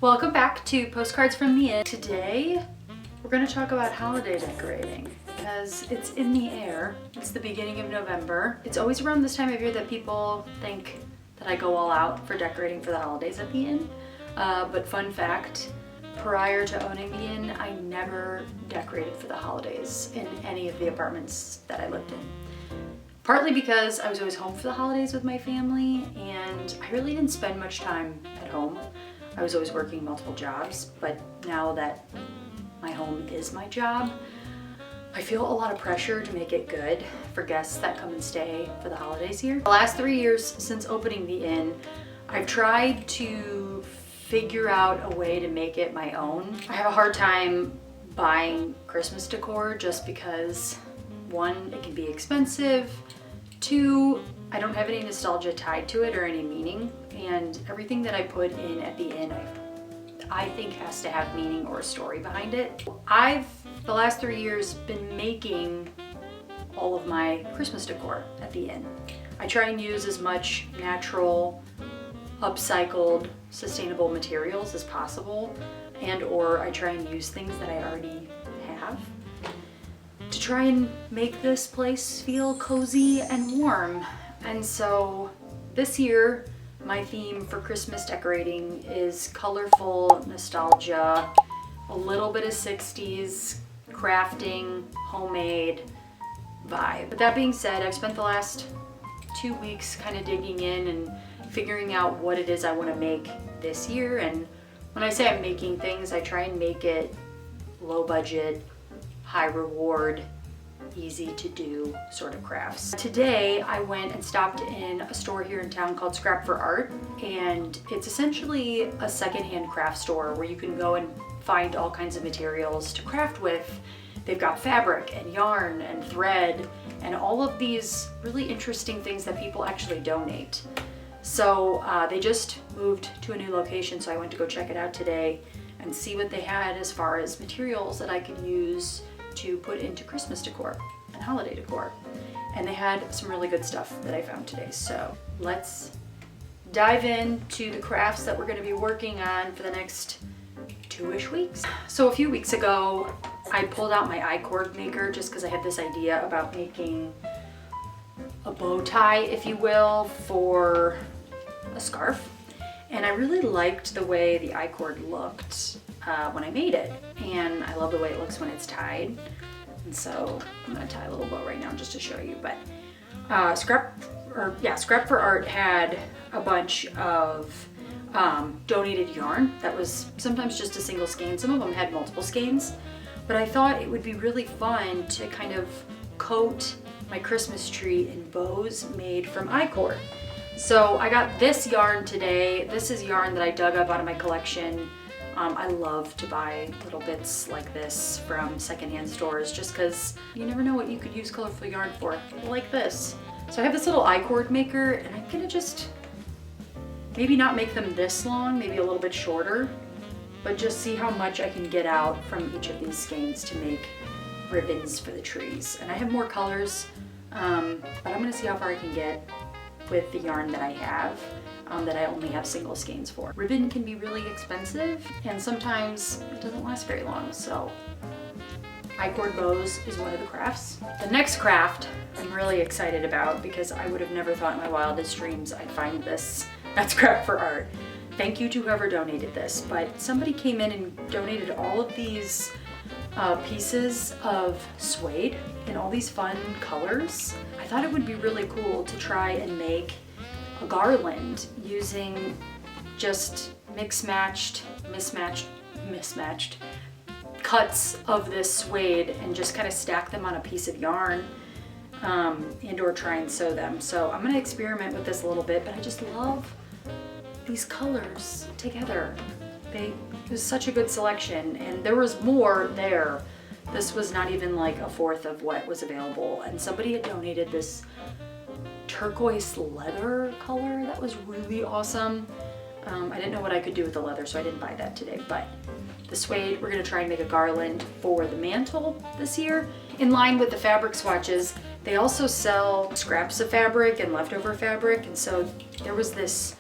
Welcome back to Postcards from the Inn. Today, we're going to talk about holiday decorating because it's in the air. It's the beginning of November. It's always around this time of year that people think that I go all out for decorating for the holidays at the inn. But fun fact, prior to owning the inn, I never decorated for the holidays in any of the apartments that I lived in. Partly because I was always home for the holidays with my family and I really didn't spend much time at home. I was always working multiple jobs, but now that my home is my job, I feel a lot of pressure to make it good for guests that come and stay for the holidays here. The last 3 years since opening the inn, I've tried to figure out a way to make it my own. I have a hard time buying Christmas decor just because, one, it can be expensive, two, I don't have any nostalgia tied to it or any meaning, and everything that I put in at the inn I think has to have meaning or a story behind it. I've, the last 3 years, been making all of my Christmas decor at the inn. I try and use as much natural, upcycled, sustainable materials as possible, and or I try and use things that I already have to try and make this place feel cozy and warm. And so this year, my theme for Christmas decorating is colorful nostalgia, a little bit of 60s crafting, homemade vibe. But that being said, I've spent the last 2 weeks kind of digging in and figuring out what it is I want to make this year. And when I say I'm making things, I try and make it low budget, high reward, easy to do sort of crafts. Today I went and stopped in a store here in town called Scrap for Art, and it's essentially a secondhand craft store where you can go and find all kinds of materials to craft with. They've got fabric and yarn and thread and all of these really interesting things that people actually donate. So they just moved to a new location, so I went to go check it out today and see what they had as far as materials that I could use to put into Christmas decor and holiday decor. And they had some really good stuff that I found today. So let's dive into the crafts that we're going to be working on for the next 2-ish weeks. So a few weeks ago, I pulled out my I-cord maker just because I had this idea about making a bow tie, if you will, for a scarf. And I really liked the way the I-cord looked when I made it, and I love the way it looks when it's tied. And so I'm gonna tie a little bow right now just to show you. But Scrap for Art had a bunch of donated yarn that was sometimes just a single skein. Some of them had multiple skeins, but I thought it would be really fun to kind of coat my Christmas tree in bows made from I-cord. So I got this yarn today. This is yarn that I dug up out of my collection. I love to buy little bits like this from secondhand stores just because you never know what you could use colorful yarn for, like this. So I have this little I-cord maker, and I'm gonna just maybe not make them this long, maybe a little bit shorter, but just see how much I can get out from each of these skeins to make ribbons for the trees. And I have more colors, but I'm gonna see how far I can get with the yarn that I have, that I only have single skeins for. Ribbon can be really expensive, and sometimes it doesn't last very long, so I-cord bows is one of the crafts. The next craft I'm really excited about because I would have never thought in my wildest dreams I'd find this at Scrap for Art. Thank you to whoever donated this, but somebody came in and donated all of these pieces of suede in all these fun colors. I thought it would be really cool to try and make a garland using just mismatched cuts of this suede and just kind of stack them on a piece of yarn and or try and sew them. So I'm going to experiment with this a little bit, but I just love these colors together. It was such a good selection, and there was more there. This was not even like a fourth of what was available, and somebody had donated this turquoise leather color that was really awesome. I didn't know what I could do with the leather, so I didn't buy that today, but the suede, we're gonna try and make a garland for the mantle this year. In line with the fabric swatches, they also sell scraps of fabric and leftover fabric, and so there was this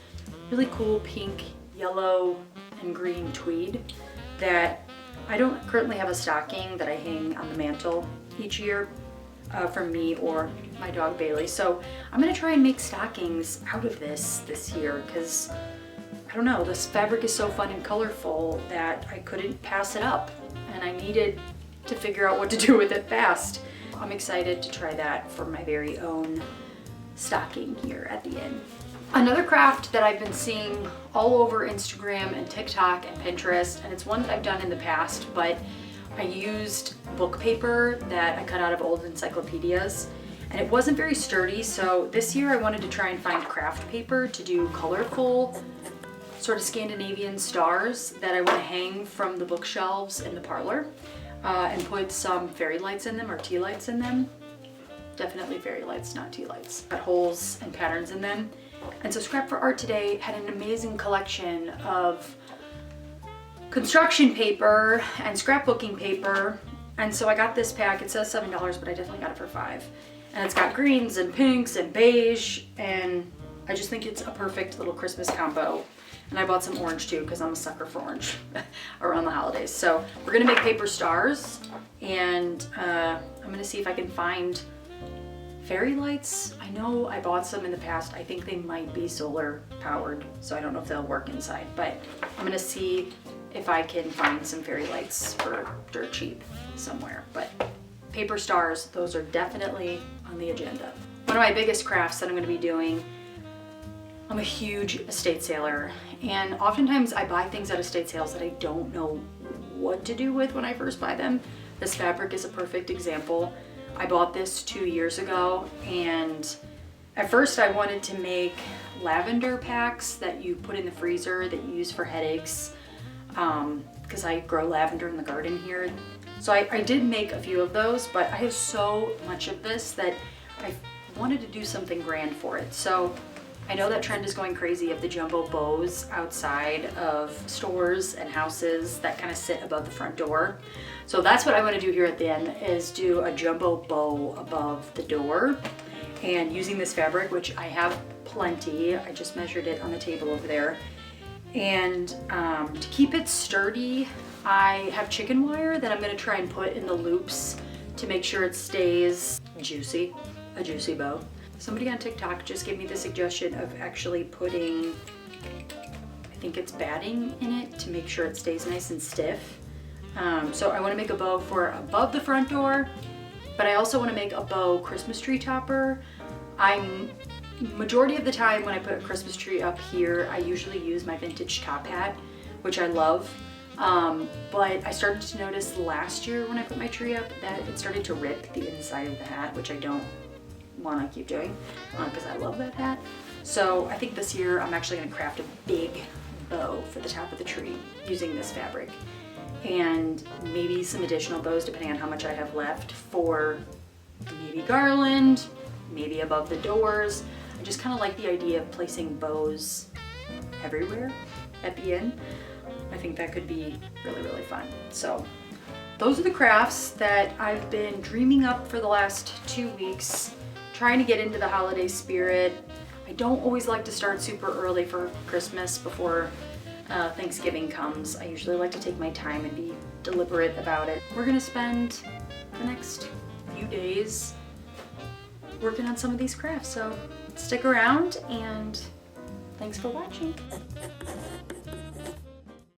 really cool pink, yellow, and green tweed that I don't currently have a stocking that I hang on the mantle each year from me or my dog Bailey. So I'm gonna try and make stockings out of this year because I don't know, this fabric is so fun and colorful that I couldn't pass it up and I needed to figure out what to do with it fast. I'm excited to try that for my very own stocking here at the inn. Another craft that I've been seeing all over Instagram and TikTok and Pinterest, and it's one that I've done in the past, but I used book paper that I cut out of old encyclopedias, and it wasn't very sturdy, so this year I wanted to try and find craft paper to do colorful, sort of Scandinavian stars that I want to hang from the bookshelves in the parlor, and put some fairy lights in them or tea lights in them. Definitely fairy lights, not tea lights. Got holes and patterns in them. And so Scrap for Art today had an amazing collection of construction paper and scrapbooking paper. And so I got this pack. It says $7, but I definitely got it for $5. And it's got greens and pinks and beige. And I just think it's a perfect little Christmas combo. And I bought some orange too, because I'm a sucker for orange around the holidays. So we're gonna make paper stars. And I'm gonna see if I can find fairy lights. I know I bought some in the past. I think they might be solar powered, so I don't know if they'll work inside, but I'm gonna see if I can find some fairy lights for dirt cheap somewhere. But paper stars, those are definitely on the agenda. One of my biggest crafts that I'm gonna be doing, I'm a huge estate sailor, and oftentimes I buy things at estate sales that I don't know what to do with when I first buy them. This fabric is a perfect example. I bought this 2 years ago, and at first I wanted to make lavender packs that you put in the freezer that you use for headaches, because I grow lavender in the garden here. So I did make a few of those, but I have so much of this that I wanted to do something grand for it. So I know that trend is going crazy of the jumbo bows outside of stores and houses that kind of sit above the front door. So that's what I want to do here at the end, is do a jumbo bow above the door, and using this fabric, which I have plenty. I just measured it on the table over there. And to keep it sturdy, I have chicken wire that I'm going to try and put in the loops to make sure it stays juicy, a juicy bow. Somebody on TikTok just gave me the suggestion of actually putting, I think it's batting in it to make sure it stays nice and stiff. So I want to make a bow for above the front door, but I also want to make a bow Christmas tree topper. Majority of the time when I put a Christmas tree up here, I usually use my vintage top hat, which I love. But I started to notice last year when I put my tree up that it started to rip the inside of the hat, which I don't want to keep doing because I love that hat. So I think this year I'm actually going to craft a big bow for the top of the tree using this fabric, and maybe some additional bows depending on how much I have left for maybe garland, maybe above the doors. I just kind of like the idea of placing bows everywhere at the inn. I think that could be really, really fun. So those are the crafts that I've been dreaming up for the last 2 weeks, trying to get into the holiday spirit. I don't always like to start super early for Christmas before Thanksgiving comes. I usually like to take my time and be deliberate about it. We're gonna spend the next few days working on some of these crafts, so stick around and thanks for watching.